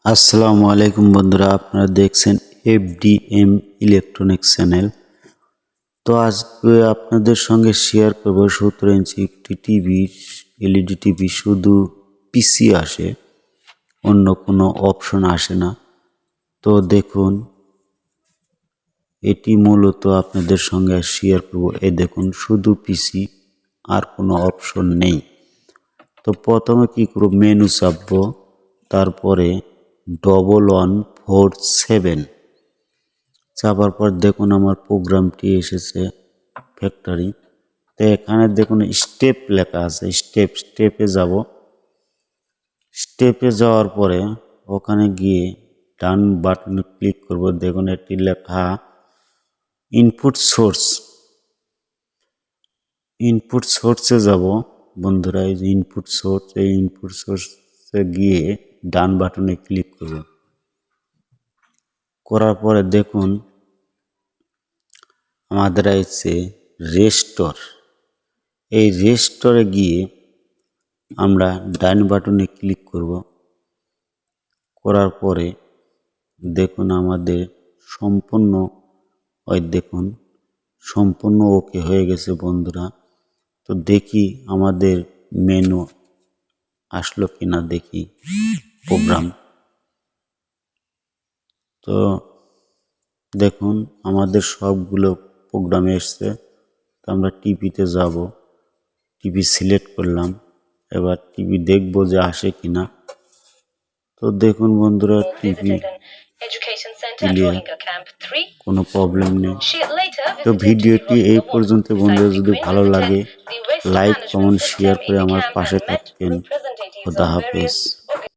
আসসালামু আলাইকুম বন্ধুরা, আপনারা দেখছেন এফডিএম ইলেকট্রনিক্স চ্যানেল। তো আজকে আপনাদের সঙ্গে শেয়ার করব 17 ইঞ্চি একটি টিভি, এলইডি টিভি। শুধু পিসি আসে, অন্য কোনো অপশন আসে না। তো দেখুন, এটি মূলত আপনাদের সঙ্গে শেয়ার করব। এই দেখুন, শুধু পিসি, আর কোনো অপশন নেই। তো প্রথমে কি করব, মেনু চাপবো, তারপরে 1147 চাপার পর দেখুন আমার প্রোগ্রামটি এসেছে ফ্যাক্টরি। তো এখানে দেখুন স্টেপ লেখা আছে, স্টেপে যাব। স্টেপে যাওয়ার পরে ওখানে গিয়ে ডান বাটনে ক্লিক করব। দেখুন এটি লেখা ইনপুট সোর্স। ইনপুট সোর্সে যাব বন্ধুরা, এই যে ইনপুট সোর্স, এই ইনপুট সোর্সে গিয়ে ডান বাটনে ক্লিক করব। করার পরে দেখুন আমাদের আছে রেস্টোর। এই রেস্টোরে গিয়ে আমরা ডান বাটনে ক্লিক করব। করার পরে দেখুন আমাদের সম্পূর্ণ সম্পূর্ণ ওকে হয়ে গেছে বন্ধুরা। তো দেখি আমাদের মেনু আসলো কিনা, দেখি প্রোগ্রাম। তো দেখুন আমাদের সবগুলো প্রোগ্রাম এসছে। তো আমরা টিভিতে যাব, টিভি সিলেক্ট করলাম। এবার টিভি দেখব যে আসে কিনা। তো দেখুন বন্ধুরা, টিভি ক্লিয়ার, কোনো প্রবলেম নেই। তো ভিডিওটি এই পর্যন্ত বন্ধুরা, যদি ভালো লাগে লাইক কমেন্ট শেয়ার করে আমার পাশে থাকবেন। খোদা হাফেজ।